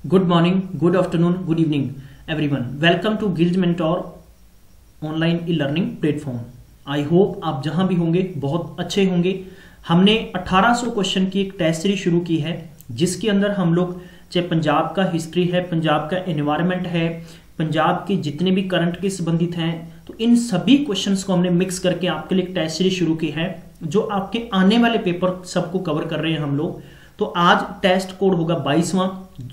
Good morning, good afternoon, good evening everyone. Welcome to Guild Mentor online e learning platform. I hope आप जहां भी होंगे बहुत अच्छे होंगे। हमने 1800 क्वेश्चन की एक टेस्ट सीरीज शुरू की है, जिसके अंदर हम लोग चाहे पंजाब का हिस्ट्री है, पंजाब का एनवायरनमेंट है, पंजाब के जितने भी करंट के संबंधित हैं, तो इन सभी क्वेश्चंस को हमने मिक्स करके आपके लिए एक टेस्ट सीरीज शुरू की है, जो आपके आने वाले पेपर सबको कवर कर रहे हैं हम लोग। तो आज टेस्ट कोड होगा 22वां,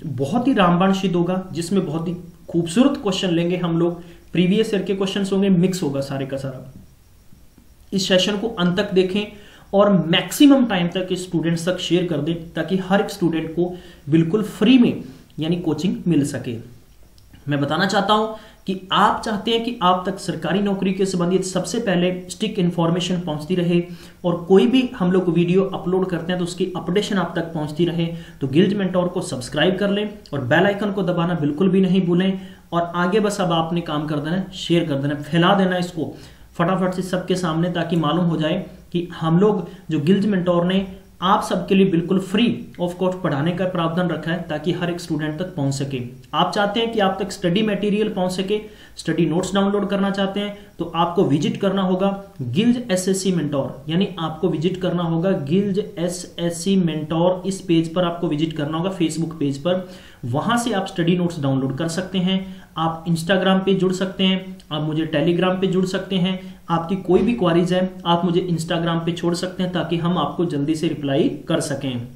बहुत ही रामबाण सिद्ध होगा, जिसमें बहुत ही खूबसूरत क्वेश्चन लेंगे हम लोग। प्रीवियस ईयर के क्वेश्चंस होंगे, मिक्स होगा सारे का सारा। इस सेशन को अंत तक देखें और मैक्सिमम टाइम तक स्टूडेंट्स तक शेयर कर दें, ताकि हर एक स्टूडेंट को बिल्कुल फ्री में यानी कोचिंग मिल सके। मैं बताना चाहता हूं कि आप चाहते हैं कि आप तक सरकारी नौकरी के संबंधित सबसे पहले स्टिक इन्फॉर्मेशन पहुंचती रहे, और कोई भी हम लोग वीडियो अपलोड करते हैं तो उसकी अपडेशन आप तक पहुंचती रहे, तो गिल्ड मेंटोर को सब्सक्राइब कर लें और बेल आइकन को दबाना बिल्कुल भी नहीं भूलें। और आगे बस अब आपने काम कर देना, शेयर कर देना, फैला देना इसको फटाफट से सबके सामने, ताकि मालूम हो जाए कि हम लोग जो गिल्ड मेंटोर ने आप सबके लिए बिल्कुल फ्री ऑफ कॉस्ट पढ़ाने का प्रावधान रखा है, ताकि हर एक स्टूडेंट तक पहुंच सके। आप चाहते हैं कि आप तक स्टडी मटेरियल पहुंच सके, स्टडी नोट्स डाउनलोड करना चाहते हैं, तो आपको विजिट करना होगा गिल्ड एसएससी मेंटोर, यानी आपको विजिट करना होगा गिल्ड एसएससी मेंटोर। इस पेज पर आपको विजिट करना होगा, फेसबुक पेज पर। वहां से आप स्टडी नोट्स डाउनलोड कर सकते हैं। आप इंस्टाग्राम पे जुड़ सकते हैं, आप मुझे टेलीग्राम पे जुड़ सकते हैं। आपकी कोई भी क्वारीज है आप मुझे इंस्टाग्राम पे छोड़ सकते हैं, ताकि हम आपको जल्दी से रिप्लाई कर सकें।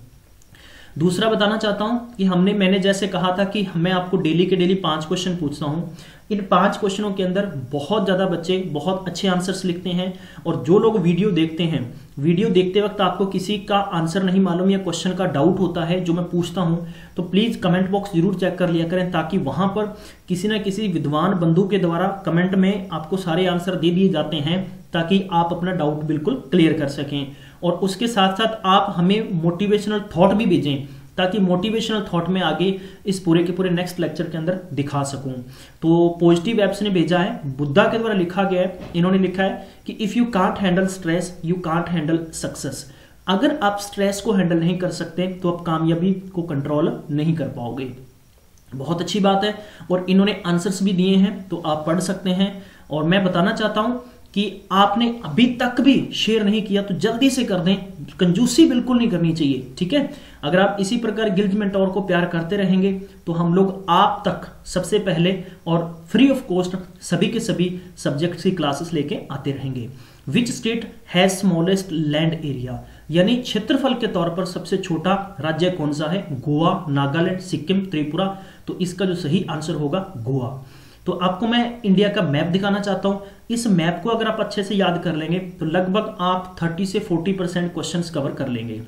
दूसरा बताना चाहता हूं कि मैंने जैसे कहा था कि मैं आपको डेली के डेली 5 क्वेश्चन पूछता हूं। इन 5 क्वेश्चनों के अंदर बहुत ज्यादा बच्चे बहुत अच्छे आंसर्स लिखते हैं, और जो लोग वीडियो देखते हैं, वीडियो देखते वक्त आपको किसी का आंसर नहीं मालूम या क्वेश्चन का डाउट होता है जो मैं पूछता हूं, तो प्लीज कमेंट बॉक्स जरूर चेक कर लिया करें, ताकि वहां पर किसी न किसी विद्वान बंधु के द्वारा कमेंट में आपको सारे आंसर दे दिए जाते हैं, ताकि आप अपना डाउट बिल्कुल क्लियर कर सकें। और उसके साथ साथ आप हमें मोटिवेशनल थॉट भी भेजें, ताकि मोटिवेशनल थॉट में आगे इस पूरे के पूरे नेक्स्ट लेक्चर के अंदर दिखा सकूं। तो पॉजिटिव एप्स ने भेजा है, बुद्धा के द्वारा लिखा गया है। इन्होंने लिखा है कि if you can't handle stress you can't handle success. अगर आप स्ट्रेस को हैंडल नहीं कर सकते तो आप कामयाबी को कंट्रोल नहीं कर पाओगे। बहुत अच्छी बात है, और इन्होंने आंसर्स भी दिए हैं, तो आप पढ़ सकते हैं। और मैं बताना चाहता हूं कि आपने अभी तक भी शेयर नहीं किया तो जल्दी से कर दें, कंजूसी बिल्कुल नहीं करनी चाहिए, ठीक है। अगर आप इसी प्रकार गिल्ड मेंटोर को प्यार करते रहेंगे तो हम लोग आप तक सबसे पहले और फ्री ऑफ कॉस्ट सभी के सभी सब्जेक्ट्स की क्लासेस लेके आते रहेंगे। Which state has smallest land area, यानी क्षेत्रफल के तौर पर सबसे छोटा राज्य कौन सा है? गोवा, नागालैंड, सिक्किम, त्रिपुरा। तो इसका जो सही आंसर होगा गोवा। तो आपको मैं इंडिया का मैप दिखाना चाहता हूं। इस मैप को अगर आप अच्छे से याद कर लेंगे तो लगभग आप 30 से 40% क्वेश्चंस कवर कर लेंगे।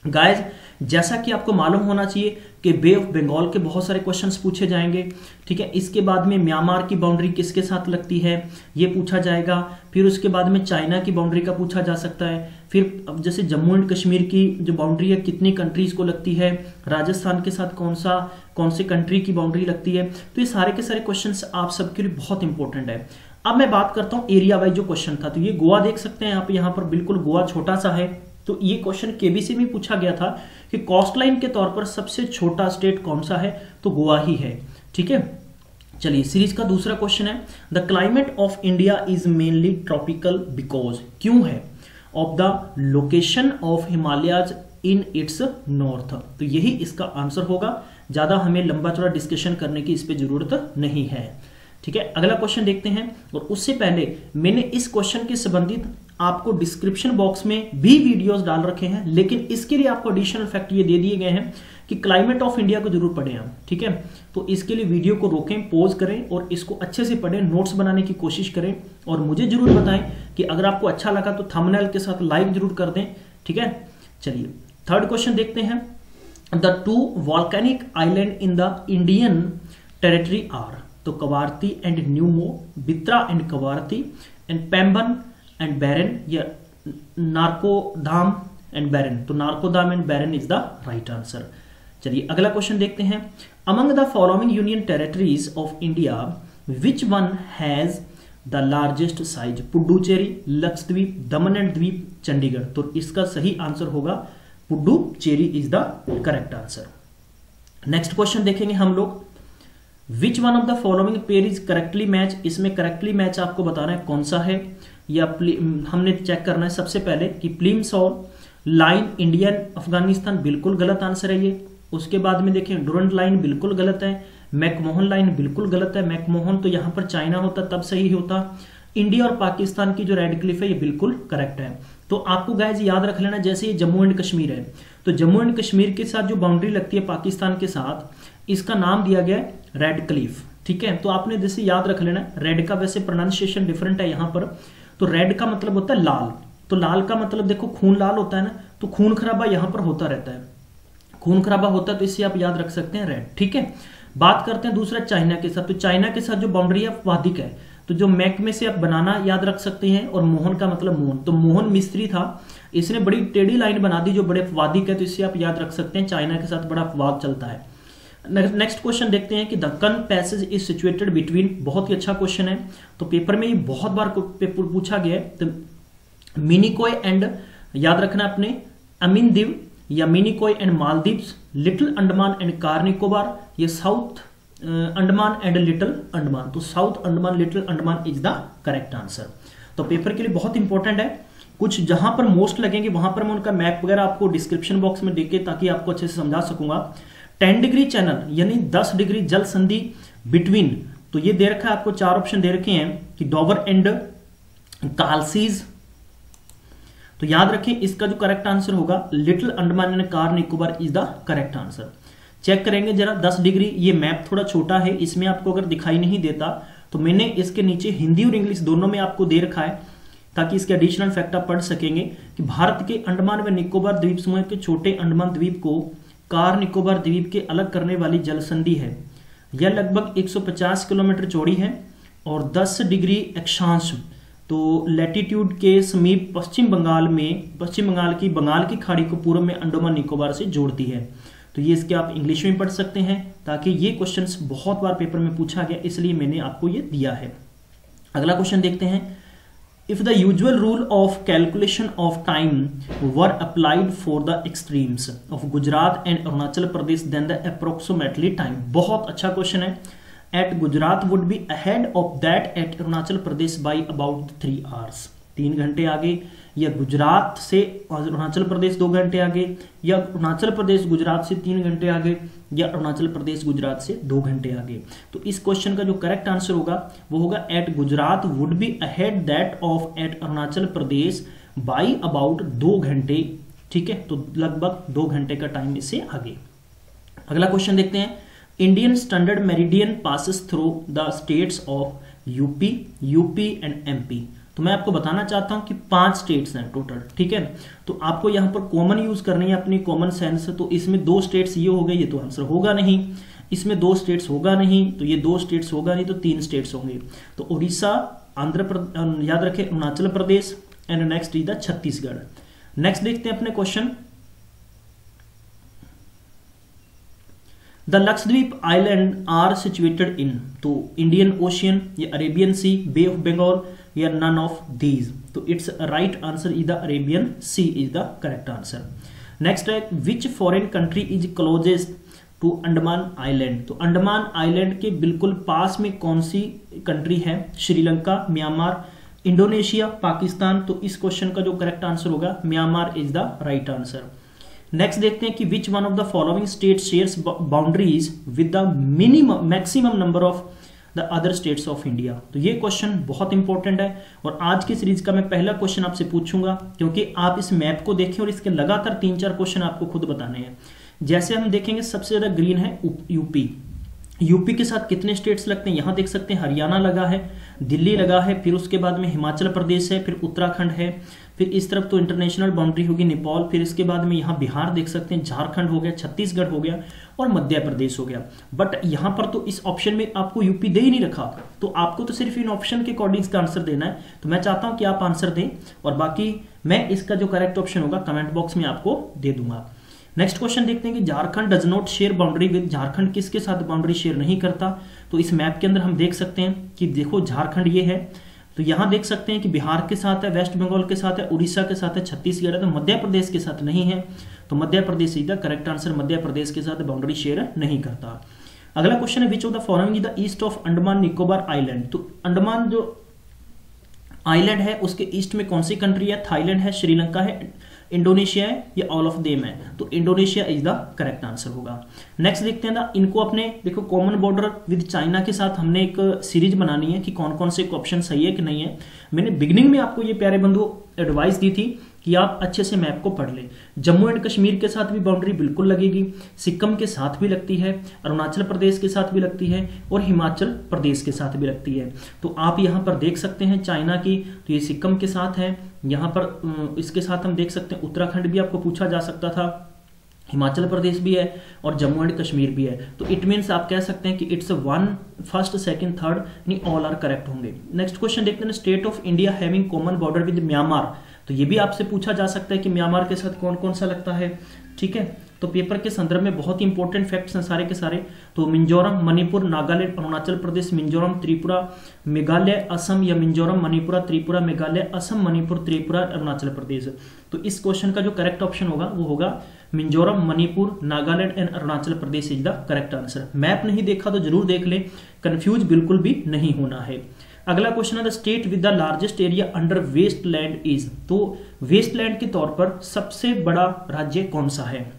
गाइस, जैसा कि आपको मालूम होना चाहिए कि बे ऑफ बंगाल के बहुत सारे क्वेश्चंस पूछे जाएंगे, ठीक है। इसके बाद में म्यांमार की बाउंड्री किसके साथ लगती है ये पूछा जाएगा। फिर उसके बाद में चाइना की बाउंड्री का पूछा जा सकता है। फिर जैसे जम्मू एंड कश्मीर की जो बाउंड्री है कितनी कंट्रीज को लगती है, राजस्थान के साथ कौन सी कंट्री की बाउंड्री लगती है। तो ये सारे के सारे क्वेश्चंस आप सबके लिए बहुत इंपॉर्टेंट है। अब मैं बात करता हूं एरिया वाइज जो क्वेश्चन था, तो ये गोवा देख सकते हैं आप, यहाँ पर बिल्कुल गोवा छोटा सा है। तो ये क्वेश्चन केबीसी में पूछा गया था कि कोस्ट लाइन के तौर पर सबसे छोटा स्टेट कौन सा है, तो गोवा ही है, ठीक है। चलिए, सीरीज का दूसरा क्वेश्चन है, the climate of India is mainly tropical because, क्यों है, of the location of Himalayas in its north. तो यही इसका आंसर होगा। ज्यादा हमें लंबा चौड़ा डिस्कशन करने की इस पे जरूरत नहीं है, ठीक है। अगला क्वेश्चन देखते हैं, और उससे पहले मैंने इस क्वेश्चन के संबंधित आपको डिस्क्रिप्शन बॉक्स में भी वीडियोस डाल रखे हैं, लेकिन इसके लिए आपको एडिशनल फैक्ट ये दे दिए गए हैं कि क्लाइमेट ऑफ इंडिया को जरूर पढ़ें आप, ठीक है। तो इसके लिए वीडियो को रोकें, पॉज करें और इसको अच्छे से पढ़ें, नोट्स बनाने की कोशिश करें, और मुझे जरूर बताएं कि अगर आपको अच्छा लगा तो थंबनेल के साथ लाइक जरूर कर दें, ठीक है। चलिए, थर्ड क्वेश्चन देखते हैं, the 2 volcanic island in the Indian territory are, तो कवारती एंड न्यूमो, Bitra and Kavaratti, and Pamban and Barren, या नारकोधाम एंड बैरन। तो Narcondam and Barren is the right answer. चलिए, अगला क्वेश्चन देखते हैं, among the following union territories of India which one has the largest size, Puducherry, Lakshadweep, Daman and Diu, Chandigarh. तो इसका सही आंसर होगा Puducherry is the correct answer. Next question देखेंगे हम लोग, विच one of the following pair is correctly match. इसमें करेक्टली मैच आपको बताना है कौन सा है, या हमने चेक करना है सबसे पहले कि प्लिमसॉल लाइन इंडियन अफगानिस्तान बिल्कुल गलत आंसर है ये। उसके बाद में देखें डुरंट लाइन बिल्कुल गलत है, मैकमोहन लाइन बिल्कुल गलत है, मैकमोहन तो यहां पर चाइना होता तब सही होता। इंडिया और पाकिस्तान की जो रेड क्लिफ है ये बिल्कुल करेक्ट है। तो आपको गाइज याद रख लेना, जैसे ये जम्मू एंड कश्मीर है तो जम्मू एंड कश्मीर के साथ जो बाउंड्री लगती है पाकिस्तान के साथ, इसका नाम दिया गया है रेड क्लिफ। ठीक है, तो आपने जैसे याद रख लेना, रेड का वैसे प्रोनाउंसिएशन डिफरेंट है यहाँ पर। तो रेड का मतलब होता है लाल, तो लाल का मतलब देखो खून लाल होता है ना, तो खून खराबा यहां पर होता रहता है, खून खराबा होता है, तो इससे आप याद रख सकते हैं रेड। ठीक है, बात करते हैं दूसरा चाइना के साथ। तो चाइना के साथ जो बाउंड्री है वादिक है, तो जो मैक में से आप बनाना याद रख सकते हैं, और मोहन का मतलब मोहन, तो मोहन मिस्त्री था, इसने बड़ी टेढ़ी लाइन बना दी जो बड़े वादिक है, तो इससे आप याद रख सकते हैं चाइना के साथ बड़ा वाद चलता है। नेक्स्ट क्वेश्चन देखते हैं कि Deccan passage is situated between. बहुत ही अच्छा क्वेश्चन है, तो पेपर में ये बहुत बार पेपर पूछा गया है। तो मिनिकोय एंड, याद रखना अपने, अमीन दीव या Minicoy and Maldives, Little Andaman and car Nicobar, ये South Andaman and Little Andaman, तो South Andaman Little Andaman is the correct answer. तो पेपर के लिए बहुत इंपॉर्टेंट है। कुछ जहां पर मोस्ट लगेंगे वहां पर मैं उनका मैप वगैरह आपको डिस्क्रिप्शन बॉक्स में देके, ताकि आपको अच्छे से समझा सकूंगा। 10 डिग्री चैनल यानी 10 डिग्री जल संधि बिटवीन, तो ये दे रखा है आपको, 4 ऑप्शन दे रखे हैं कि डोवर एंड कालसीज। तो याद रखें इसका जो करेक्ट आंसर होगा little Andaman and car Nicobar is the correct answer. Check करेंगे जरा 10 डिग्री, ये मैप थोड़ा छोटा है, इसमें आपको अगर दिखाई नहीं देता तो मैंने इसके नीचे हिंदी और इंग्लिश दोनों में आपको दे रखा है, ताकि इसके एडिशनल फैक्ट आप पढ़ सकेंगे कि भारत के अंडमान व निकोबार द्वीप समूह के छोटे अंडमान द्वीप को कार निकोबार द्वीप के अलग करने वाली जल संधि है। यह लगभग 150 किलोमीटर चौड़ी है और 10 डिग्री अक्षांश, तो लैटिट्यूड के समीप पश्चिम बंगाल की खाड़ी को पूर्व में अंडमान निकोबार से जोड़ती है। तो ये इसके आप इंग्लिश में पढ़ सकते हैं, ताकि ये क्वेश्चंस बहुत बार पेपर में पूछा गया, इसलिए मैंने आपको ये दिया है। अगला क्वेश्चन देखते हैं, if the usual rule of calculation of time were applied for the extremes of Gujarat and Arunachal Pradesh then the approximately time. बहुत अच्छा क्वेश्चन है। At Gujarat would be ahead of that at Arunachal Pradesh by about 3 hours, 3 घंटे आगे, या गुजरात से अरुणाचल प्रदेश 2 घंटे आगे, या अरुणाचल प्रदेश गुजरात से 3 घंटे आगे, या अरुणाचल प्रदेश गुजरात से 2 घंटे आगे। तो इस क्वेश्चन का जो करेक्ट आंसर होगा वो होगा at Gujarat would be ahead that of at Arunachal Pradesh by about 2 घंटे। ठीक है, तो लगभग 2 घंटे का टाइम इससे आगे। अगला क्वेश्चन देखते हैं, Indian standard meridian passes through the states of UP and MP. तो मैं आपको बताना चाहता हूं कि 5 स्टेट्स हैं टोटल। ठीक है, तो आपको यहां पर कॉमन यूज करनी है अपनी कॉमन सेंस। तो इसमें 2 स्टेट्स ये हो गए, ये तो आंसर होगा नहीं। इसमें 2 स्टेट्स होगा नहीं, तो ये 2 स्टेट्स होगा नहीं, तो 3 स्टेट्स होंगे। तो उड़ीसा, आंध्र प्रदेश, याद रखें Arunachal Pradesh, and next is the Chhattisgarh. Next देखते हैं अपने question, the Lakshadweep island are situated in, तो इंडियन ओशियन या Arabian Sea, Bay of Bengal, या नन ऑफ दीज। तो its right answer is the Arabian Sea is the correct answer. Next है, which foreign country is closest to Andaman island. तो Andaman island के बिल्कुल पास में कौन सी कंट्री है? Sri Lanka, Myanmar, Indonesia, Pakistan. तो इस क्वेश्चन का जो करेक्ट आंसर होगा Myanmar is the right answer. Next देखते हैं कि विच one of the following state shares boundaries with the minimum maximum number of the other states of India. तो ये क्वेश्चन बहुत इंपॉर्टेंट है और आज की सीरीज का मैं पहला क्वेश्चन आपसे पूछूंगा, क्योंकि आप इस मैप को देखें और इसके लगातार 3-4 क्वेश्चन आपको खुद बताने हैं। जैसे हम देखेंगे सबसे ज्यादा ग्रीन है यूपी। यूपी के साथ कितने स्टेट्स लगते हैं यहां देख सकते हैं, हरियाणा लगा है, दिल्ली लगा है, फिर उसके बाद में हिमाचल प्रदेश है, फिर उत्तराखंड है, फिर इस तरफ तो इंटरनेशनल बाउंड्री होगी नेपाल, फिर इसके बाद में यहाँ बिहार देख सकते हैं, झारखंड हो गया, छत्तीसगढ़ हो गया और मध्य प्रदेश हो गया। बट यहाँ पर तो इस ऑप्शन में आपको यूपी दे ही नहीं रखा, तो आपको तो सिर्फ इन ऑप्शन के अकॉर्डिंग इसका आंसर देना है। तो मैं चाहता हूं कि आप आंसर दें और बाकी मैं इसका जो करेक्ट ऑप्शन होगा कमेंट बॉक्स में आपको दे दूंगा। नेक्स्ट क्वेश्चन देखते हैं कि Jharkhand does not share boundary with, Jharkhand किसके साथ बाउंड्री शेयर नहीं करता। तो इस मैप के अंदर हम देख सकते हैं कि देखो झारखंड ये है, तो यहां देख सकते हैं कि बिहार के साथ है, वेस्ट बंगाल के साथ है, उड़ीसा के साथ है, छत्तीसगढ़ है, तो मध्य प्रदेश के साथ नहीं है। तो Madhya Pradesh is the correct answer, Madhya Pradesh के साथ बाउंड्री शेयर नहीं करता। अगला क्वेश्चन है which of the following is the east of Andaman Nicobar island. तो अंडमान जो आइलैंड है उसके ईस्ट में कौन सी कंट्री है? थाईलैंड है, श्रीलंका है, इंडोनेशिया है या ऑल ऑफ देम है? तो Indonesia is the correct answer होगा। नेक्स्ट देखते हैं ना, इनको अपने देखो कॉमन बॉर्डर विद चाइना के साथ हमने एक सीरीज बनानी है कि कौन कौन से ऑप्शन सही है कि नहीं है। मैंने बिगिनिंग में आपको ये प्यारे बंधु एडवाइस दी थी कि आप अच्छे से मैप को पढ़ लें। जम्मू एंड कश्मीर के साथ भी बाउंड्री बिल्कुल लगेगी, सिक्किम के साथ भी लगती है, अरुणाचल प्रदेश के साथ भी लगती है और हिमाचल प्रदेश के साथ भी लगती है। तो आप यहाँ पर देख सकते हैं चाइना की, तो ये सिक्किम के साथ है, यहाँ पर इसके साथ हम देख सकते हैं उत्तराखंड भी आपको पूछा जा सकता था, हिमाचल प्रदेश भी है और जम्मू एंड कश्मीर भी है। तो इट मीन्स आप कह सकते हैं कि it's one first second third यानी ऑल आर करेक्ट होंगे। नेक्स्ट क्वेश्चन देखते हैं, state of India having common border with Myanmar. तो ये भी आपसे पूछा जा सकता है कि म्यांमार के साथ कौन कौन सा लगता है, ठीक है। तो पेपर के संदर्भ में बहुत ही इंपॉर्टेंट फैक्ट्स हैं सारे के सारे। तो मिजोरम, मणिपुर, नागालैंड, अरुणाचल प्रदेश, मिजोरम, त्रिपुरा, मेघालय, असम या मिजोरम, मणिपुर, त्रिपुरा, मेघालय, असम, मणिपुर, त्रिपुरा, अरुणाचल प्रदेश। तो इस क्वेश्चन का जो करेक्ट ऑप्शन होगा वो होगा Mizoram, Manipur, Nagaland and Arunachal Pradesh is the correct answer. Map नहीं देखा तो जरूर देख लें, कंफ्यूज बिल्कुल भी नहीं होना है। अगला क्वेश्चन है the state with the largest area under wasteland is. तो वेस्टलैंड के तौर पर सबसे बड़ा राज्य कौन सा है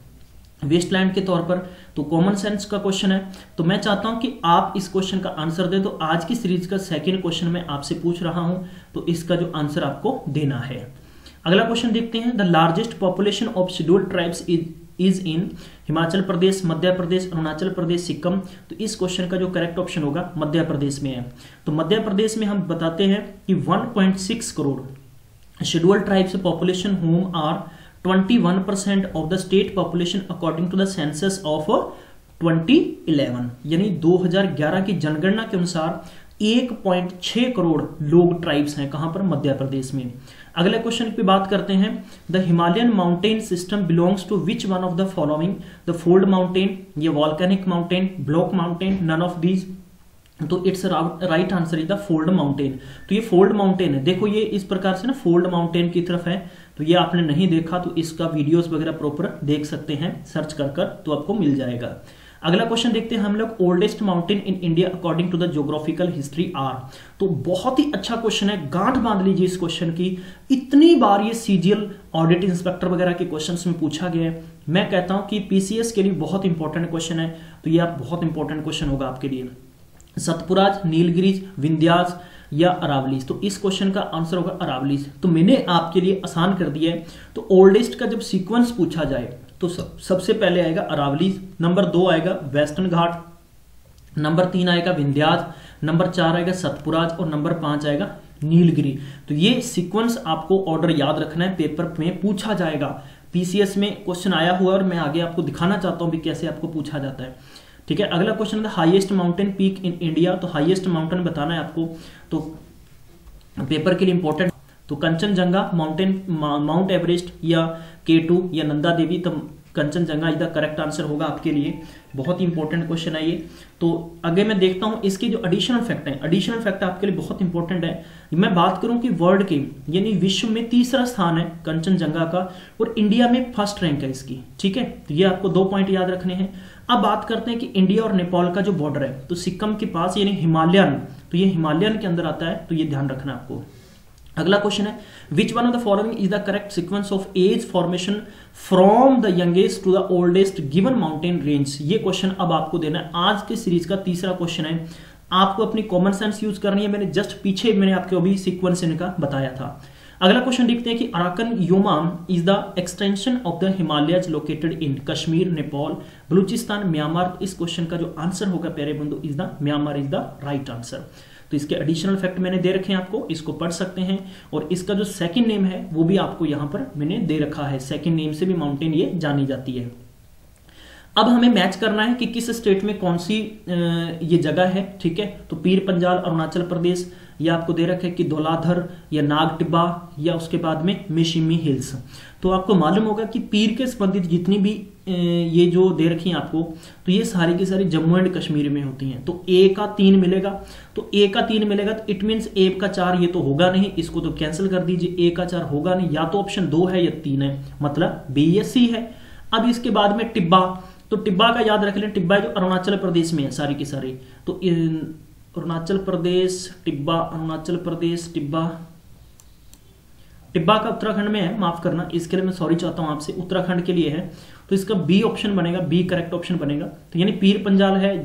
वेस्टलैंड के तौर पर? तो कॉमन सेंस का क्वेश्चन है, तो मैं चाहता हूं कि आप इस क्वेश्चन का आंसर दे। तो आज की सीरीज का सेकंड क्वेश्चन मैं आपसे पूछ रहा हूं, तो इसका जो आंसर आपको देना है। अगला क्वेश्चन देखते हैं, the largest population of scheduled tribes is in Himachal Pradesh, Madhya Pradesh, Arunachal Pradesh, Sikkim. तो इस क्वेश्चन का जो करेक्ट ऑप्शन होगा मध्य प्रदेश में है। तो मध्य प्रदेश में हम बताते हैं कि 1.6 crore scheduled tribes population home are 21% of the state population according to the census of 2011, यानी 2011 की जनगणना के अनुसार 1.6 करोड़ लोग ट्राइब्स हैं कहां पर? मध्य प्रदेश में। अगले क्वेश्चन पे बात करते हैं, the Himalayan mountain system belongs to which one of the following? The fold mountain, ये volcanic mountain, block mountain, none of these. तो its right answer is the fold mountain. तो ये फोल्ड माउंटेन है, देखो ये इस प्रकार से ना फोल्ड माउंटेन की तरफ है। तो ये आपने नहीं देखा तो इसका वीडियोस वगैरह प्रॉपर देख सकते हैं सर्च कर तो आपको मिल जाएगा। अगला क्वेश्चन देखते हैं हम लोग, oldest mountain in India according to the geographical history are. तो बहुत ही अच्छा क्वेश्चन है, गांठ बांध लीजिए इस क्वेश्चन की। इतनी बार ये सीजीएल ऑडिट इंस्पेक्टर वगैरह के क्वेश्चंस में पूछा गया है। मैं कहता हूं कि पीसीएस के लिए बहुत इंपॉर्टेंट क्वेश्चन है, तो ये आप बहुत इंपॉर्टेंट क्वेश्चन होगा आपके लिए। सतपुराज, नीलगिरीज, विंध्यास या अरावलीज। तो इस क्वेश्चन का आंसर होगा अरावलीज। तो मैंने आपके लिए आसान कर दिया है। तो ओल्डेस्ट का जब सीक्वेंस पूछा जाए तो सबसे पहले आएगा अरावलीज, नंबर 2 आएगा वेस्टर्न घाट, नंबर 3 आएगा विंध्यास, नंबर 4 आएगा सतपुराज और नंबर 5 आएगा नीलगिरी। तो ये सीक्वेंस आपको ऑर्डर याद रखना है, पेपर में पूछा जाएगा। पीसीएस में क्वेश्चन आया हुआ और मैं आगे आपको दिखाना चाहता हूं भी कैसे आपको पूछा जाता है, ठीक है। अगला क्वेश्चन है highest mountain peak in India. तो हाईएस्ट माउंटेन बताना है आपको, तो पेपर के लिए इंपॉर्टेंट। तो कंचनजंगा, माउंट एवरेस्ट या K2 या नंदा देवी। तो Kanchenjunga is the correct answer होगा आपके लिए। बहुत ही इंपॉर्टेंट क्वेश्चन है ये। तो आगे मैं देखता हूं इसके जो एडिशनल फैक्ट है, एडिशनल फैक्ट आपके लिए बहुत इंपॉर्टेंट है। मैं बात करूं कि वर्ल्ड के यानी विश्व में 3रा स्थान है कंचनजंगा का और इंडिया में 1st रैंक है इसकी, ठीक है। तो ये आपको 2 पॉइंट याद रखने हैं। अब बात करते हैं कि इंडिया और नेपाल का जो बॉर्डर है, तो सिक्किम के पास यानी हिमालयन, तो ये हिमालयन के अंदर आता है, तो ये ध्यान रखना आपको। अगला क्वेश्चन है, which one of the following is the correct sequence of age formation from the youngest to the oldest given mountain range. ये क्वेश्चन अब आपको देना है। आज के सीरीज का 3रा क्वेश्चन है। आपको अपनी कॉमन सेंस यूज करनी है। मैंने जस्ट पीछे मैंने आपको अभी सीक्वेंस इनका बताया था। अगला क्वेश्चन देखते हैं कि Arakan Yoma is the extension of the Himalayas located in Kashmir, Nepal, Balochistan, Myanmar. इस क्वेश्चन का जो आंसर होगा प्यारे बंधु is the Myanmar is the right answer. तो इसके एडिशनल फैक्ट मैंने दे रखे हैं आपको, इसको पढ़ सकते हैं। और इसका जो सेकंड नेम है वो भी आपको यहां पर मैंने दे रखा है। सेकंड नेम से भी माउंटेन ये जानी जाती है। अब हमें मैच करना है कि किस स्टेट में कौन सी ये जगह है, ठीक है। तो पीर पंजाल अरुणाचल प्रदेश, या आपको दे रखे कि धौलाधर या नागटिब्बा या उसके बाद में मिशिमी हिल्स। तो आपको मालूम होगा कि पीर के संबंधित जितनी भी ये जो दे रखी हैं आपको, तो ये सारी की सारी जम्मू एंड कश्मीर में होती हैं। तो ए का 3 मिलेगा, तो ए का 3 मिलेगा तो इट मीन्स ए का 4 ये तो होगा नहीं, इसको तो कैंसिल कर दीजिए। ए का 4 होगा नहीं, या तो ऑप्शन 2 है या 3 है, मतलब बी या सी है। अब इसके बाद में टिब्बा, तो टिब्बा का याद रख लें, टिब्बा जो अरुणाचल प्रदेश में है सारी की सारी, तो अरुणाचल प्रदेश टिब्बा, अरुणाचल प्रदेश टिब्बा, टिब्बा का उत्तराखंड में है, माफ करना इसके लिए मैं सॉरी चाहता हूं आपसे, उत्तराखंड के लिए है, तो इसका बी ऑप्शन बनेगा, बी करेक्ट ऑप्शन बनेगा। तो यानी पीर पंजाल है,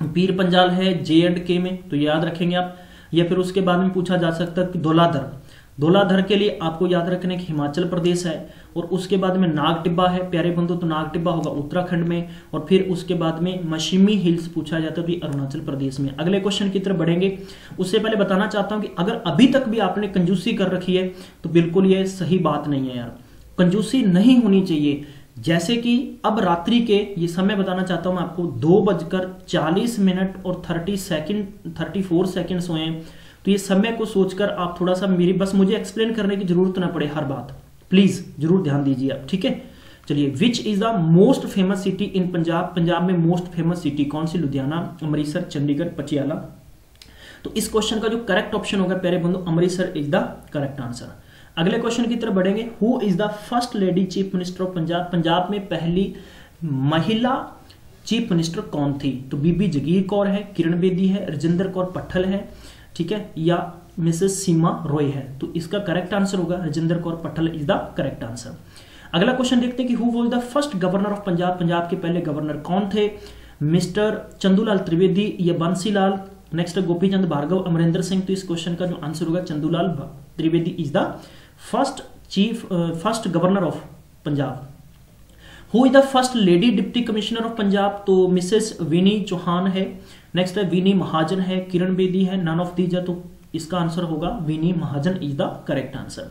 पीर पंजाल है J&K में, तो याद रखेंगे आप। या फिर उसके बाद में पूछा जा सकता है कि धौलाधर, धौलाधर के लिए आपको याद रखने की हिमाचल प्रदेश है, और उसके बाद में नाग टिब्बा है प्यारे बंधु, तो नाग टिब्बा होगा उत्तराखंड में, और फिर उसके बाद में मशीमी हिल्स पूछा जाता है अरुणाचल प्रदेश में। अगले क्वेश्चन की तरफ बढ़ेंगे, उससे पहले बताना चाहता हूं कि अगर अभी तक भी आपने कंजूसी कर रखी है तो बिल्कुल ये सही बात नहीं है यार, कंजूसी नहीं होनी चाहिए। जैसे कि अब रात्रि के ये समय बताना चाहता हूं मैं आपको, 2:40 और 34 सेकंड हुए हैं, तो ये समय को सोचकर आप थोड़ा सा मेरी, बस मुझे एक्सप्लेन करने की जरूरत ना पड़े हर बात, प्लीज जरूर ध्यान दीजिए आप, ठीक है। चलिए, विच is the most famous city in Punjab, Punjab में मोस्ट फेमस सिटी कौन सी? लुधियाना, अमृतसर, चंडीगढ़, पटियाला। तो इस क्वेश्चन का जो करेक्ट ऑप्शन होगा प्यारे बंधु, Amritsar is the correct answer. अगले क्वेश्चन की तरफ बढ़ेंगे, who is the first lady chief minister of Punjab, Punjab में पहली महिला चीफ मिनिस्टर कौन थी? तो बीबी जगीर कौर है, किरण बेदी है, राजेंद्र कौर पट्टल है, ठीक है, या मिसेस सीमा रॉय है। तो इसका करेक्ट आंसर होगा Rajendra Kaur Pattal is the correct answer. अगला क्वेश्चन देखते हैं कि who was the first governor of Punjab, Punjab के पहले गवर्नर कौन थे? मिस्टर चंदूलाल त्रिवेदी या बंसीलाल, नेक्स्ट गोपीचंद भार्गव, अमरिंदर सिंह। तो इस क्वेश्चन का जो आंसर होगा Chandulal Trivedi is the first governor of Punjab. Who is the first lady deputy commissioner of Punjab? तो मिसेस विनी चौहान है, नेक्स्ट है विनी महाजन है, किरण बेदी है, नन ऑफ दीज है, तो इसका आंसर होगा विनी महाजन इज द करेक्ट आंसर।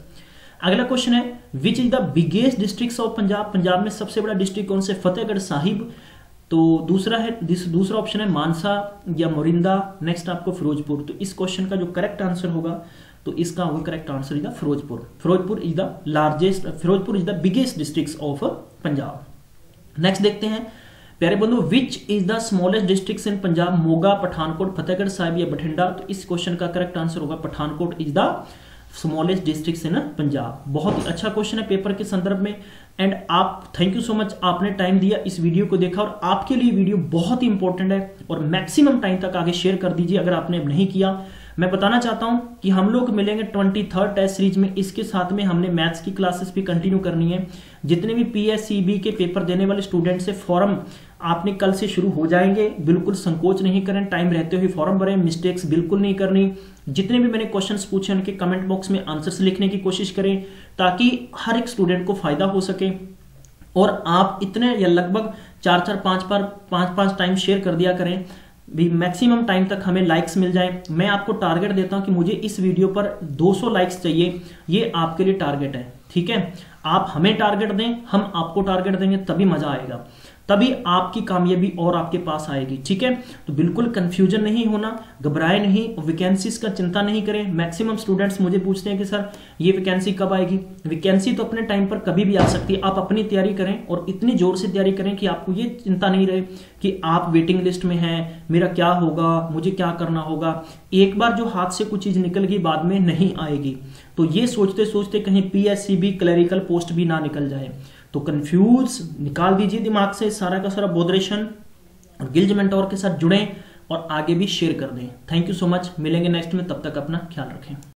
अगला क्वेश्चन है, विच is the biggest district of Punjab, Punjab में सबसे बड़ा डिस्ट्रिक्ट कौन से? फतेहगढ़ साहिब, तो दूसरा ऑप्शन है मानसा या मोरिंदा, नेक्स्ट आपको फिरोजपुर। तो इस क्वेश्चन का जो करेक्ट आंसर होगा, तो इसका होगा correct answer is the Firozpur. Firozpur is the largest, Firozpur is the biggest district of Punjab. Next देखते हैं प्यारे बंधु, which is the smallest district in Punjab? Moga, Pathankot, Fatehgarh Sahib या बठिंडा। तो इस क्वेश्चन का करेक्ट आंसर होगा Pathankot is the smallest district in Punjab. बहुत ही अच्छा क्वेश्चन है पेपर के संदर्भ में, एंड आप थैंक यू सो मच, आपने टाइम दिया, इस वीडियो को देखा, और आपके लिए वीडियो बहुत ही इंपॉर्टेंट है, और मैक्सिमम टाइम तक आगे शेयर कर दीजिए अगर आपने नहीं किया। मैं बताना चाहता हूं कि हम लोग मिलेंगे 23rd टेस्ट सीरीज में, इसके साथ में हमने मैथ्स की क्लासेस भी कंटिन्यू करनी है। जितने भी PSCB के पेपर देने वाले स्टूडेंट से फॉर्म आपने कल से शुरू हो जाएंगे, बिल्कुल संकोच नहीं करें, टाइम रहते हुए फॉर्म भरें, मिस्टेक्स बिल्कुल नहीं करनी। जितने भी मैंने क्वेश्चंस पूछे उनके कमेंट बॉक्स में आंसर्स लिखने की कोशिश करें, ताकि हर एक स्टूडेंट को फायदा हो सके। और आप इतने या लगभग 4-4, 5-5 टाइम शेयर कर दिया करें, भी मैक्सिमम टाइम तक हमें लाइक्स मिल जाए। मैं आपको टारगेट देता हूं कि मुझे इस वीडियो पर 200 लाइक्स चाहिए, ये आपके लिए टारगेट है, ठीक है। आप हमें टारगेट दें, हम आपको टारगेट देंगे, तभी मजा आएगा, तभी आपकी कामयाबी और आपके पास आएगी, ठीक है। तो बिल्कुल कंफ्यूजन नहीं होना, घबराए नहीं, वैकेंसीज का चिंता नहीं करें। मैक्सिमम स्टूडेंट्स मुझे पूछते हैं कि सर ये वैकेंसी कब आएगी? वैकेंसी तो अपने टाइम पर कभी भी आ सकती है, आप अपनी तैयारी करें और इतनी जोर से तैयारी करें कि आपको ये चिंता नहीं रहे कि आप वेटिंग लिस्ट में हैं, मेरा क्या होगा, मुझे क्या करना होगा। एक बार जो हाथ से कुछ चीज निकल गई बाद में नहीं आएगी, तो ये सोचते सोचते कहीं PSCB क्लरिकल पोस्ट भी ना निकल जाए। तो कंफ्यूज निकाल दीजिए दिमाग से सारा का सारा बोधरेशन, और गिल्ज मेंटोर के साथ जुड़ें और आगे भी शेयर कर दें। थैंक यू सो मच, मिलेंगे नेक्स्ट में, तब तक अपना ख्याल रखें।